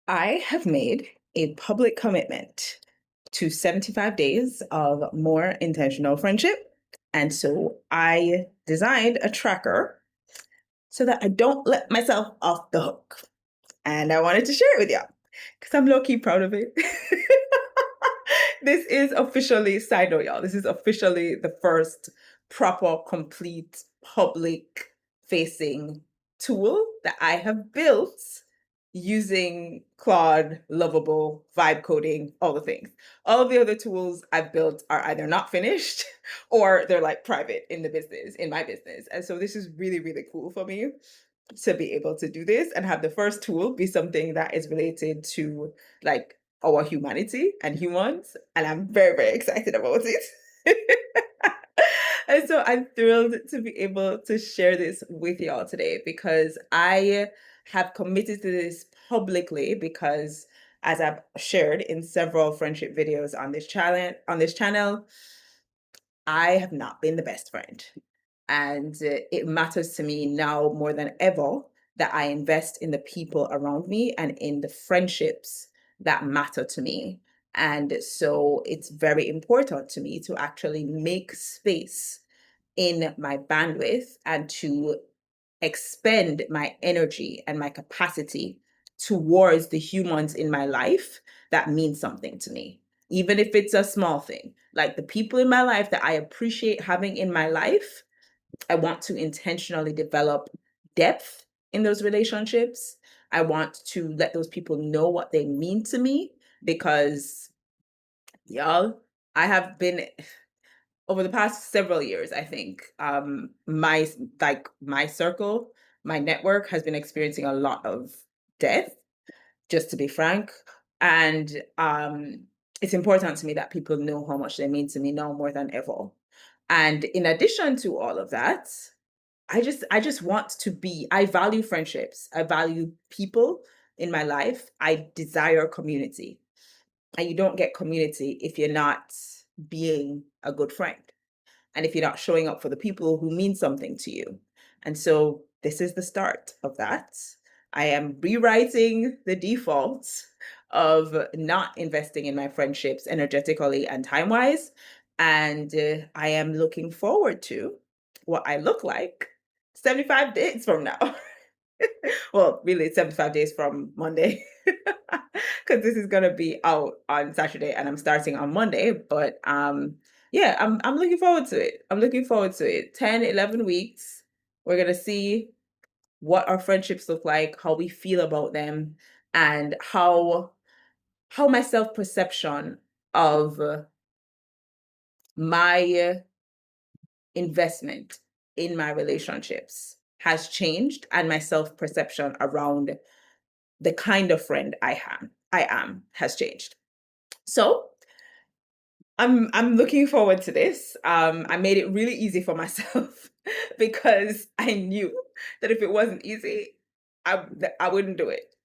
I have made a public commitment to 75 days of more intentional friendship. And so I designed a tracker so that I don't let myself off the hook. And I wanted to share it with y'all because I'm low key proud of it. This is officially, side note, y'all, this is officially the first proper, complete, public facing tool that I have built using Claude, Lovable, vibe coding, all the things. All of the other tools I've built are either not finished or they're like private in the business, in my business. And so this is really, really cool for me to be able to do this and have the first tool be something that is related to like our humanity and humans. And I'm very, very excited about it. And so I'm thrilled to be able to share this with y'all today because I have committed to this publicly because as I've shared in several friendship videos on this channel, I have not been the best friend. And it matters to me now more than ever that I invest in the people around me and in the friendships that matter to me. And so it's very important to me to actually make space in my bandwidth and to expend my energy and my capacity towards the humans in my life that mean something to me, even if it's a small thing. Like the people in my life that I appreciate having in my life, I want to intentionally develop depth in those relationships. I want to let those people know what they mean to me because, y'all, I have been over the past several years, I think, my circle, my network has been experiencing a lot of death, just to be frank. And it's important to me that people know how much they mean to me now more than ever. And in addition to all of that, I just want to be, I value friendships. I value people in my life. I desire community. And you don't get community if you're not being a good friend and if you're not showing up for the people who mean something to you. And so this is the start of that. I am rewriting the default of not investing in my friendships energetically and time wise. And I am looking forward to what I look like 75 days from now. Well, really, it's 75 days from Monday because this is going to be out on Saturday and I'm starting on Monday. But yeah, I'm looking forward to it. I'm looking forward to it. 10, 11 weeks. We're going to see what our friendships look like, how we feel about them, and how my self-perception of my investment in my relationships has changed and my self-perception around the kind of friend I am has changed. So I'm looking forward to this. I made it really easy for myself because I knew that if it wasn't easy, I wouldn't do it.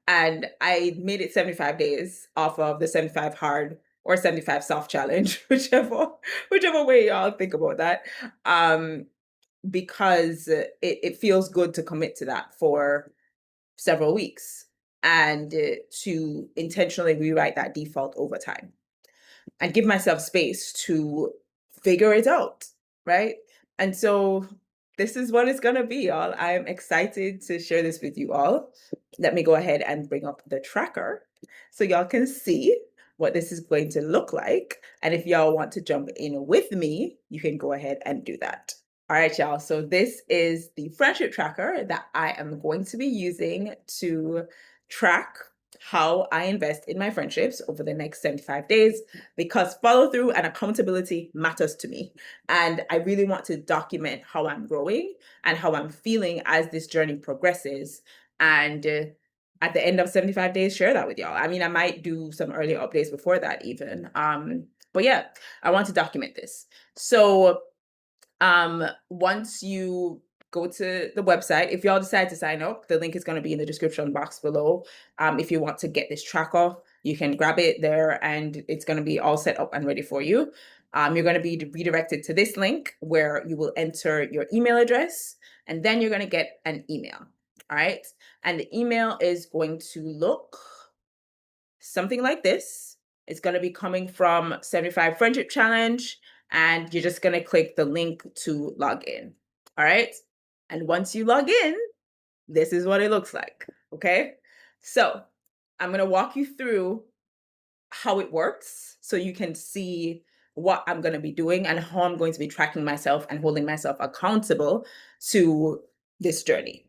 And I made it 75 days off of the 75 hard or 75 soft challenge, whichever way y'all think about that. Because it feels good to commit to that for several weeks and to intentionally rewrite that default over time and give myself space to figure it out, right? And so this is what it's going to be, y'all. I am excited to share this with you all. Let me go ahead and bring up the tracker so y'all can see what this is going to look like. And if y'all want to jump in with me, you can go ahead and do that. All right, y'all. So this is the friendship tracker that I am going to be using to track how I invest in my friendships over the next 75 days because follow through and accountability matters to me. And I really want to document how I'm growing and how I'm feeling as this journey progresses. And at the end of 75 days, share that with y'all. I mean, I might do some early updates before that even. But yeah, I want to document this. So once you go to the website, if y'all decide to sign up, the link is going to be in the description box below. If you want to get this tracker, you can grab it there and it's going to be all set up and ready for you. You're going to be redirected to this link where you will enter your email address and then you're going to get an email. All right. And the email is going to look something like this. It's going to be coming from 75 Friendship Challenge, and you're just going to click the link to log in. All right. And once you log in, this is what it looks like. Okay. So I'm going to walk you through how it works so you can see what I'm going to be doing and how I'm going to be tracking myself and holding myself accountable to this journey.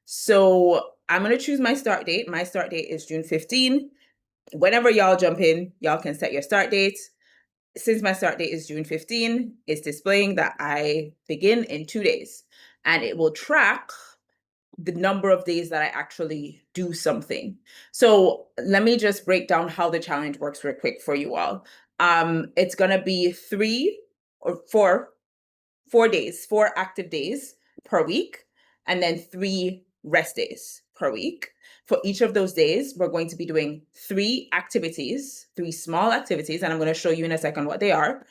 So I'm going to choose my start date. My start date is June 15. Whenever y'all jump in, y'all can set your start date. Since my start date is June 15, it's displaying that I begin in 2 days, and it will track the number of days that I actually do something. So let me just break down how the challenge works real quick for you all. It's gonna be 4 days, 4 active days per week, and then 3 rest days per week. For each of those days, we're going to be doing 3 activities, 3 small activities, and I'm going to show you in a second what they are.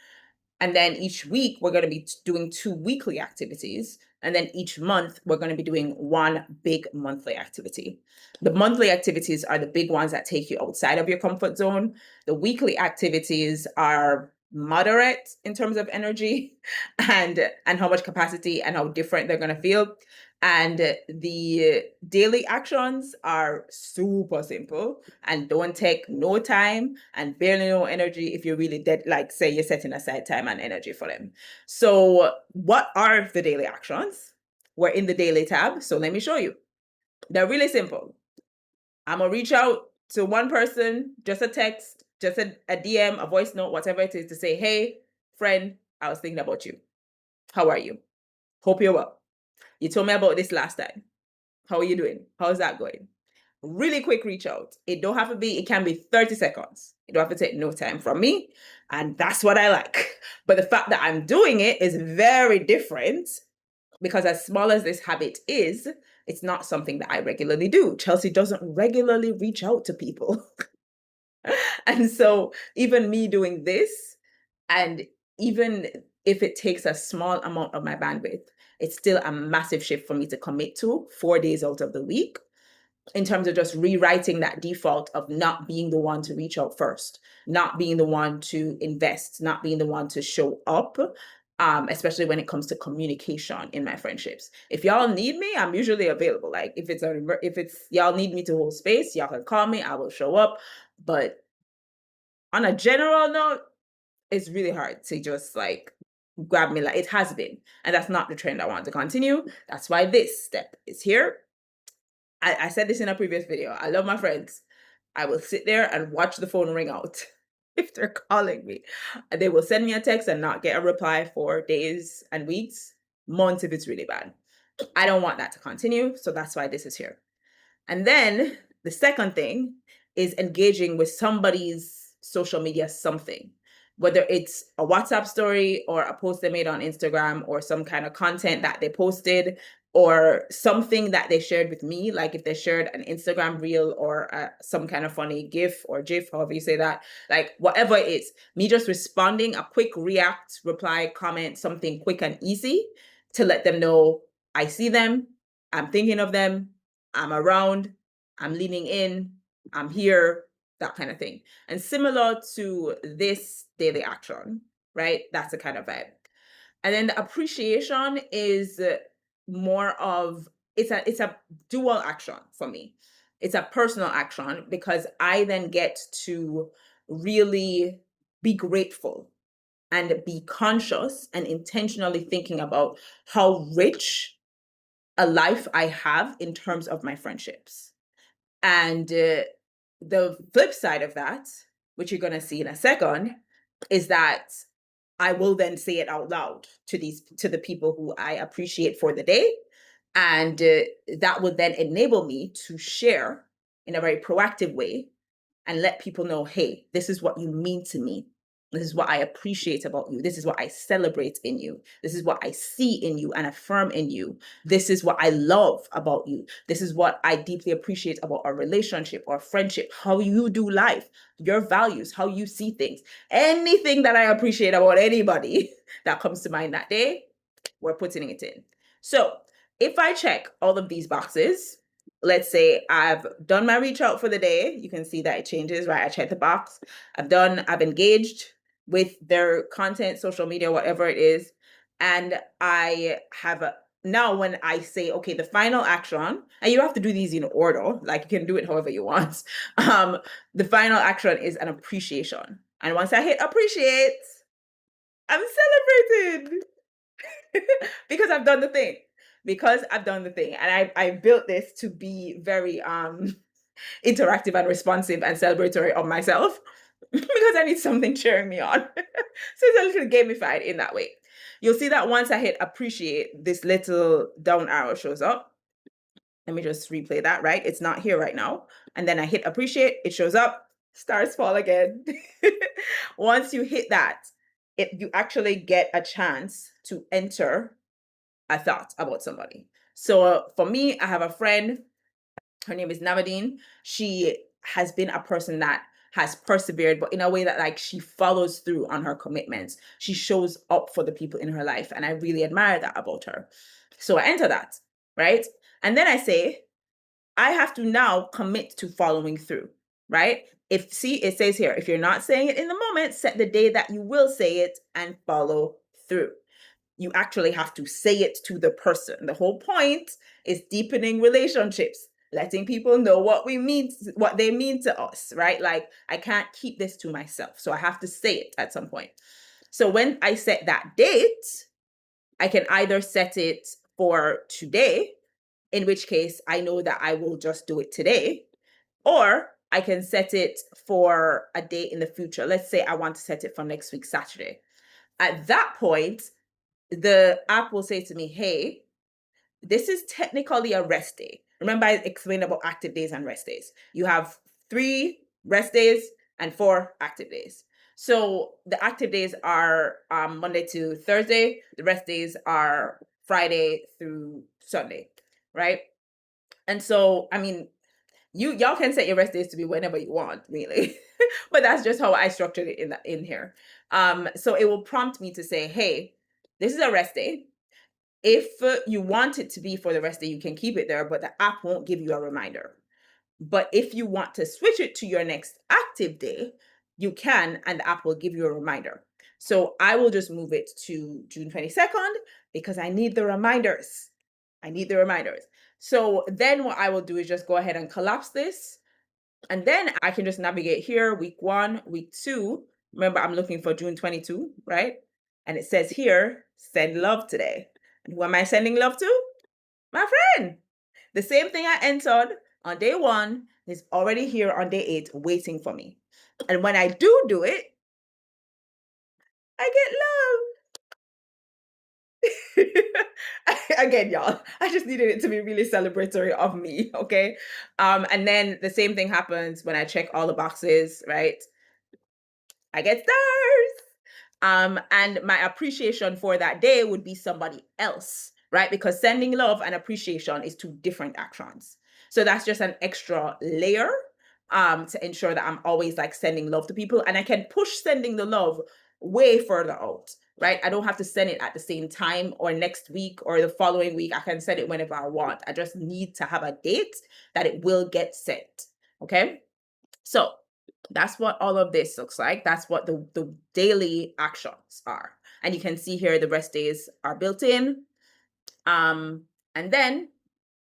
And then each week, we're going to be doing 2 weekly activities. And then each month, we're going to be doing 1 big monthly activity. The monthly activities are the big ones that take you outside of your comfort zone. The weekly activities are moderate in terms of energy and how much capacity and how different they're going to feel. And the daily actions are super simple and don't take no time and barely no energy if you're really dead, like say you're setting aside time and energy for them. So what are the daily actions? We're in the daily tab, so let me show you. They're really simple. I'm gonna reach out to one person, just a text, just a DM, a voice note, whatever it is, to say, hey, friend, I was thinking about you. How are you? Hope you're well. You told me about this last time. How are you doing? How's that going? Really quick reach out. It don't have to be, it can be 30 seconds. It don't have to take no time from me. And that's what I like. But the fact that I'm doing it is very different, because as small as this habit is, it's not something that I regularly do. Chelsea doesn't regularly reach out to people. And so even me doing this, and even if it takes a small amount of my bandwidth, it's still a massive shift for me to commit to 4 days out of the week, in terms of just rewriting that default of not being the one to reach out first, not being the one to invest, not being the one to show up, especially when it comes to communication in my friendships. If y'all need me, I'm usually available. Like if it's y'all need me to hold space, y'all can call me, I will show up. But on a general note, it's really hard to just like grab me, like it has been. And that's not the trend I want to continue. That's why this step is here. I said this in a previous video. I love my friends. I will sit there and watch the phone ring out if they're calling me. They will send me a text and not get a reply for days and weeks, months if it's really bad. I don't want that to continue. So that's why this is here. And then the second thing is engaging with somebody's social media something, whether it's a WhatsApp story or a post they made on Instagram or some kind of content that they posted or something that they shared with me. Like if they shared an Instagram reel or some kind of funny GIF or GIF, however you say that, like whatever it is, me just responding, a quick react, reply, comment, something quick and easy to let them know I see them, I'm thinking of them, I'm around, I'm leaning in, I'm here, that kind of thing. And similar to this daily action, right? That's the kind of vibe. And then the appreciation is more of, it's a dual action for me. It's a personal action because I then get to really be grateful and be conscious and intentionally thinking about how rich a life I have in terms of my friendships. And the flip side of that, which you're going to see in a second, is that I will then say it out loud to the people who I appreciate for the day. And that would then enable me to share in a very proactive way and let people know, hey, this is what you mean to me. This is what I appreciate about you. This is what I celebrate in you. This is what I see in you and affirm in you. This is what I love about you. This is what I deeply appreciate about our relationship or friendship, how you do life, your values, how you see things. Anything that I appreciate about anybody that comes to mind that day, we're putting it in. So if I check all of these boxes, let's say I've done my reach out for the day. You can see that it changes, right? I check the box. I've engaged with their content, social media, whatever it is. And I have now when I say, okay, the final action, and you don't have to do these in order, like you can do it however you want. Um, the final action is an appreciation. And once I hit appreciate, I'm celebrated because I've done the thing. Because I've done the thing. And I built this to be very interactive and responsive and celebratory of myself because I need something cheering me on. So it's a little gamified in that way. You'll see that once I hit appreciate, this little down arrow shows up. Let me just replay that, right? It's not here right now. And then I hit appreciate, it shows up, stars fall again. Once you hit that, you actually get a chance to enter a thought about somebody. So for me, I have a friend, her name is Navadine. She has been a person that has persevered, but in a way that like she follows through on her commitments. She shows up for the people in her life. And I really admire that about her. So I enter that, right? And then I say, I have to now commit to following through, right? It says here, if you're not saying it in the moment, set the day that you will say it and follow through. You actually have to say it to the person. The whole point is deepening relationships, letting people know what they mean to us, right? Like I can't keep this to myself. So I have to say it at some point. So when I set that date, I can either set it for today, in which case I know that I will just do it today, or I can set it for a date in the future. Let's say I want to set it for next week, Saturday. At that point, the app will say to me, hey, this is technically a rest day. Remember, I explained about active days and rest days. You have 3 rest days and 4 active days. So the active days are Monday to Thursday. The rest days are Friday through Sunday, right? And so, I mean, y'all can set your rest days to be whenever you want, really. But that's just how I structured it in here. So it will prompt me to say, hey, this is a rest day. If you want it to be for the rest day, you can keep it there, but the app won't give you a reminder. But if you want to switch it to your next active day, you can, and the app will give you a reminder. So I will just move it to June 22nd because I need the reminders. I need the reminders. So then what I will do is just go ahead and collapse this. And then I can just navigate here, week 1, week 2. Remember, I'm looking for June 22, right? And it says here, send love today. And who am I sending love to? My friend. The same thing I entered on day 1 is already here on day 8 waiting for me. And when I do it, I get love. Again, y'all, I just needed it to be really celebratory of me, okay? And then the same thing happens when I check all the boxes, right? I get stars. And my appreciation for that day would be somebody else, right? Because sending love and appreciation is 2 different actions. So that's just an extra layer to ensure that I'm always like sending love to people. And I can push sending the love way further out, right? I don't have to send it at the same time or next week or the following week. I can send it whenever I want. I just need to have a date that it will get sent. Okay. So that's what all of this looks like. That's what the daily actions are. And you can see here the rest days are built in. And then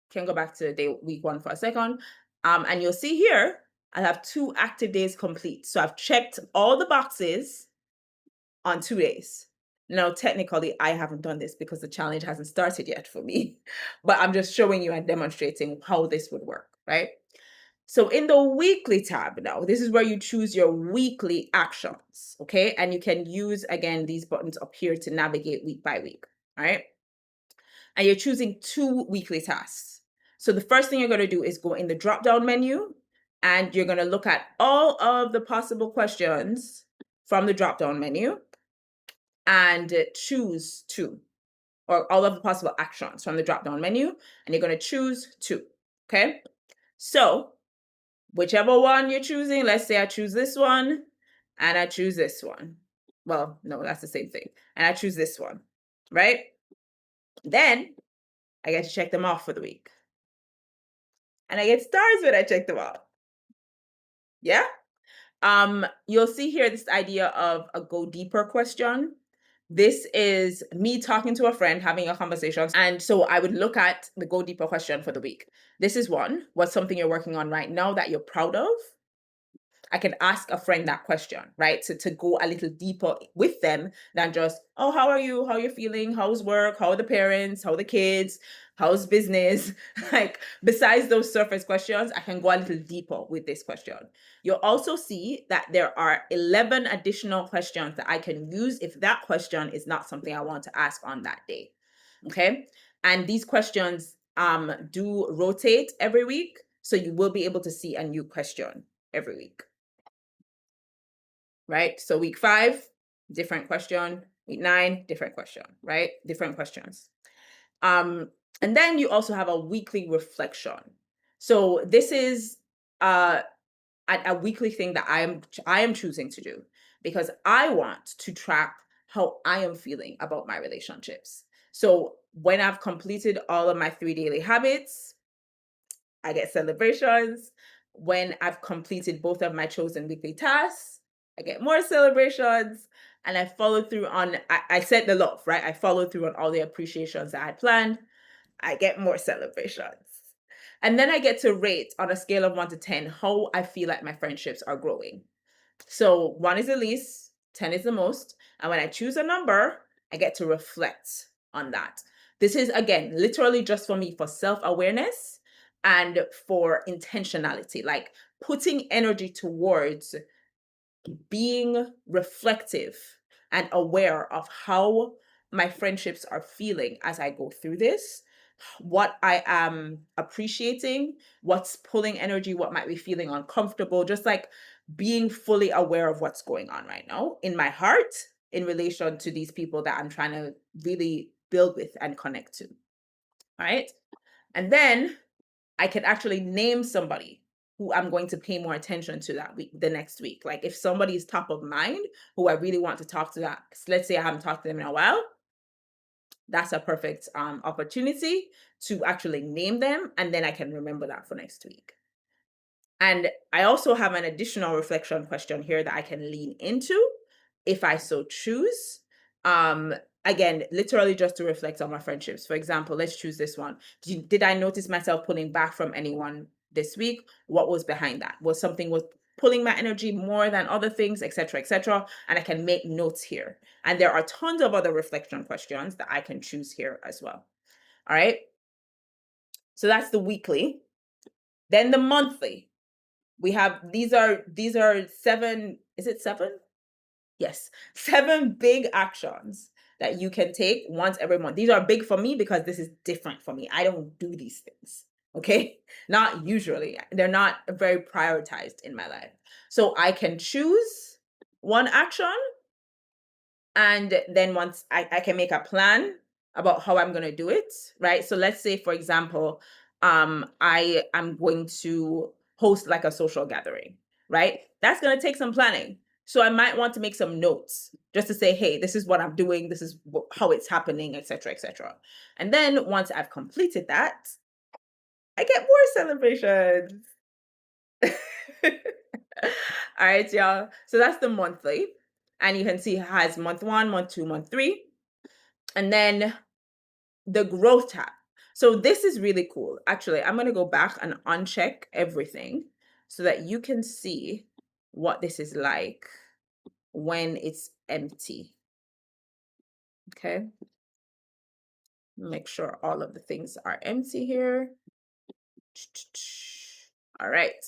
can go back to week 1 for a second. And you'll see here, I have 2 active days complete. So I've checked all the boxes on 2 days. Now, technically, I haven't done this because the challenge hasn't started yet for me, but I'm just showing you and demonstrating how this would work, right? So in the weekly tab now, this is where you choose your weekly actions, okay? And you can use, again, these buttons up here to navigate week by week, all right? And you're choosing 2 weekly tasks. So the first thing you're going to do is go in the drop-down menu, and you're going to look at all of the possible questions from the drop-down menu and choose 2, or all of the possible actions from the drop-down menu, and you're going to choose 2, okay? So whichever one you're choosing, let's say I choose this one and I choose this one. Well, no, that's the same thing. And I choose this one, right? Then I get to check them off for the week. And I get stars when I check them out. Yeah. You'll see here this idea of a go deeper question. This is me talking to a friend, having a conversation. And so I would look at the go deeper question for the week. This is one. What's something you're working on right now that you're proud of? I can ask a friend that question, right? To go a little deeper with them than just, oh, how are you? How are you feeling? How's work? How are the parents? How are the kids? How's business? Like, besides those surface questions, I can go a little deeper with this question. You'll also see that there are 11 additional questions that I can use if that question is not something I want to ask on that day. Okay. And these questions do rotate every week. So you will be able to see a new question every week. Right? So week 5, different question. Week 9, different question, right? Different questions. And then you also have a weekly reflection. So this is a weekly thing that I am choosing to do because I want to track how I am feeling about my relationships. So when I've completed all of my 3 daily habits, I get celebrations. When I've completed both of my chosen weekly tasks, I get more celebrations. And I follow through on, I set the love, right? I follow through on all the appreciations that I had planned. I get more celebrations. And then I get to rate on a scale of 1 to 10 how I feel like my friendships are growing. So 1 is the least, 10 is the most. And when I choose a number, I get to reflect on that. This is, again, literally just for me for self awareness and for intentionality, like putting energy towards being reflective and aware of how my friendships are feeling as I go through this, what I am appreciating, what's pulling energy, what might be feeling uncomfortable, just like being fully aware of what's going on right now in my heart in relation to these people that I'm trying to really build with and connect to. All right. And then I can actually name somebody who I'm going to pay more attention to that week, the next week. Like if somebody is top of mind who I really want to talk to, that let's say I haven't talked to them in a while, that's a perfect opportunity to actually name them, and then I can remember that for next week. And I also have an additional reflection question here that I can lean into if I so choose. Again, literally just to reflect on my friendships. For example, let's choose this one. Did I notice myself pulling back from anyone this week? What was behind that? Was something was pulling my energy more than other things, etc., etc. And I can make notes here. And there are tons of other reflection questions that I can choose here as well. All right. So that's the weekly. Then the monthly. We have these are 7, is it 7? Yes, 7 big actions that you can take once every month. These are big for me because this is different for me. I don't do these things. Okay? Not usually. They're not very prioritized in my life. So I can choose one action, and then once I can make a plan about how I'm going to do it, right? So let's say, for example, I am going to host like a social gathering, right? That's going to take some planning. So I might want to make some notes just to say, hey, this is what I'm doing, this is how it's happening, etc., etc. And then once I've completed that, I get more celebrations. All right, y'all. So that's the monthly. And you can see it has month 1, month 2, month 3. And then the growth tab. So this is really cool. Actually, I'm going to go back and uncheck everything so that you can see what this is like when it's empty. Okay. Make sure all of the things are empty here. All right.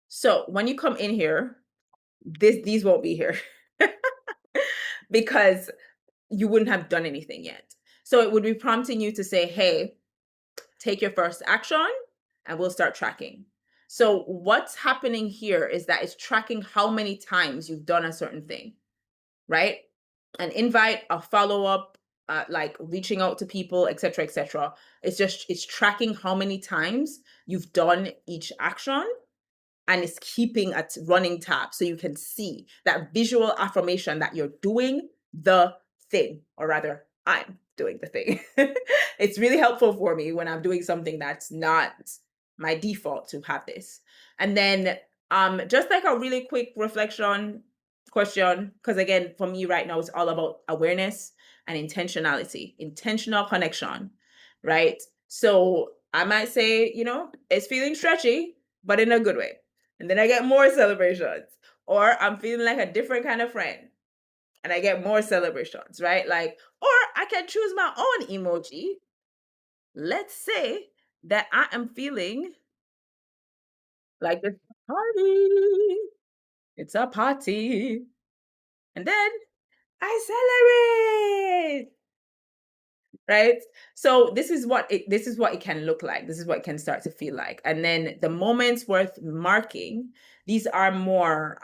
So when you come in here, these won't be here because you wouldn't have done anything yet. So it would be prompting you to say, hey, take your first action and we'll start tracking. So what's happening here is that it's tracking how many times you've done a certain thing, right? An invite, a follow-up, like reaching out to people, etc., etc. It's tracking how many times you've done each action, and it's keeping a running tab so you can see that visual affirmation that you're doing the thing, or rather, I'm doing the thing. It's really helpful for me when I'm doing something that's not my default to have this. And then just like a really quick reflection question, because again, for me right now, it's all about awareness and intentionality, intentional connection, right? So I might say, it's feeling stretchy, but in a good way. And then I get more celebrations. Or I'm feeling like a different kind of friend and I get more celebrations, right? Like, or I can choose my own emoji. Let's say that I am feeling like it's a party. It's a party. And then I celebrate. Right? So this is what it can look like. This is what it can start to feel like. And then the moments worth marking, these are more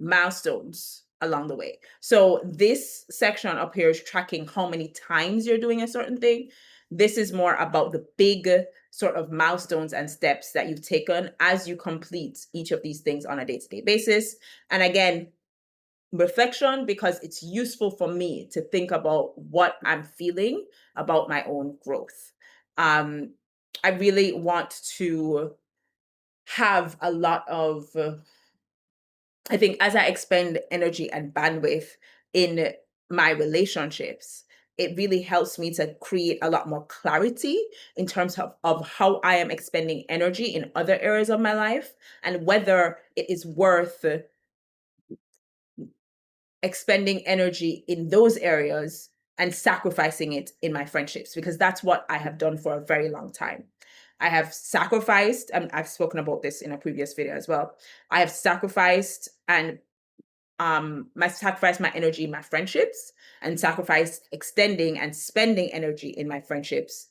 milestones along the way. So this section up here is tracking how many times you're doing a certain thing. This is more about the big sort of milestones and steps that you've taken as you complete each of these things on a day-to-day basis. And again, reflection because it's useful for me to think about what I'm feeling about my own growth. I really want to have a lot of I think as I expend energy and bandwidth in my relationships, it really helps me to create a lot more clarity in terms of how I am expending energy in other areas of my life and whether it is worth expending energy in those areas and sacrificing it in my friendships, because that's what I have done for a very long time. I have sacrificed, and I've spoken about this in a previous video as well. I have sacrificed and sacrifice my energy in my friendships and sacrifice extending and spending energy in my friendships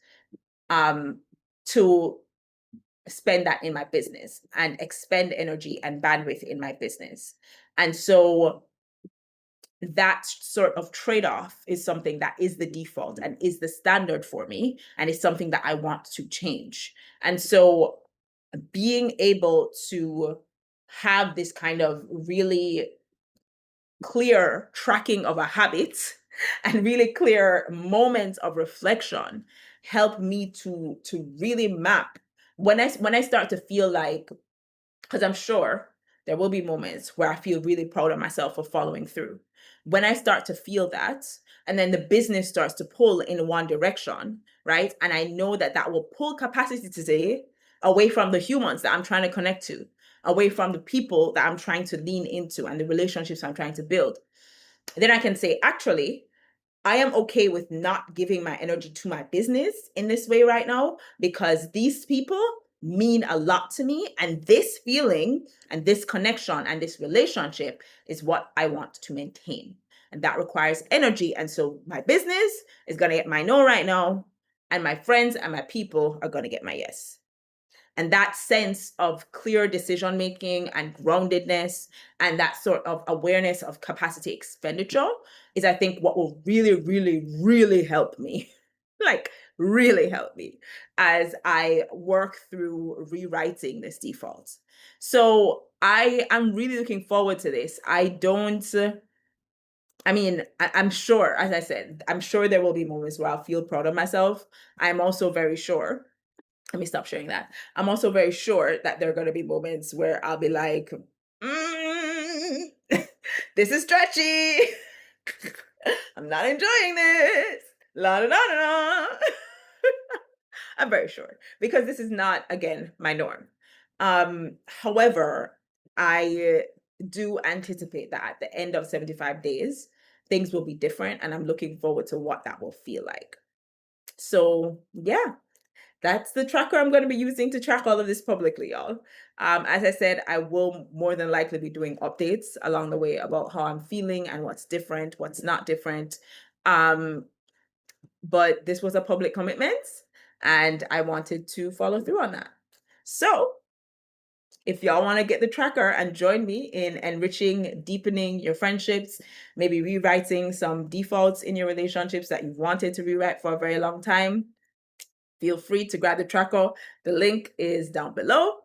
um to spend that in my business and expend energy and bandwidth in my business. And so that sort of trade-off is something that is the default and is the standard for me, and it's something that I want to change. And so being able to have this kind of really clear tracking of a habit and really clear moments of reflection help me to really map when I start to feel like, because I'm sure there will be moments where I feel really proud of myself for following through. When I start to feel that, and then the business starts to pull in one direction, right? And I know that that will pull capacity today away from the humans that I'm trying to connect to, away from the people that I'm trying to lean into and the relationships I'm trying to build. Then I can say, actually, I am okay with not giving my energy to my business in this way right now because these people mean a lot to me. And this feeling and this connection and this relationship is what I want to maintain. And that requires energy. And so my business is going to get my no right now. And my friends and my people are going to get my yes. And that sense of clear decision making and groundedness and that sort of awareness of capacity expenditure is, I think, what will really, really, really help me. Like, really help me as I work through rewriting this default. So I am really looking forward to this. I'm sure, as I said, I'm sure there will be moments where I'll feel proud of myself. I'm also very sure, let me stop sharing that. I'm also very sure that there are going to be moments where I'll be like, mm, this is stretchy. I'm not enjoying this. La da da da da. I'm very sure because this is not, again, my norm. However, I do anticipate that at the end of 75 days, things will be different, and I'm looking forward to what that will feel like. So, yeah, that's the tracker I'm going to be using to track all of this publicly, y'all. As I said, I will more than likely be doing updates along the way about how I'm feeling and what's different, what's not different. But this was a public commitment, and I wanted to follow through on that. So if y'all want to get the tracker and join me in enriching, deepening your friendships, maybe rewriting some defaults in your relationships that you've wanted to rewrite for a very long time, feel free to grab the tracker. The link is down below.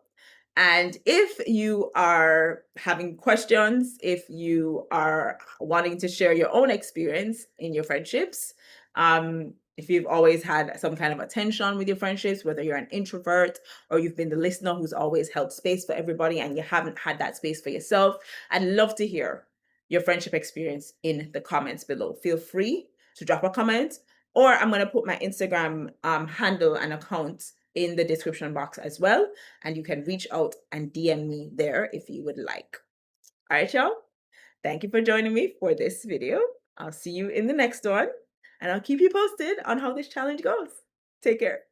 And if you are having questions, if you are wanting to share your own experience in your friendships, If you've always had some kind of a tension with your friendships, whether you're an introvert or you've been the listener who's always held space for everybody and you haven't had that space for yourself, I'd love to hear your friendship experience in the comments below. Feel free to drop a comment, or I'm going to put my Instagram handle and account in the description box as well. And you can reach out and DM me there if you would like. All right, y'all. Thank you for joining me for this video. I'll see you in the next one, and I'll keep you posted on how this challenge goes. Take care.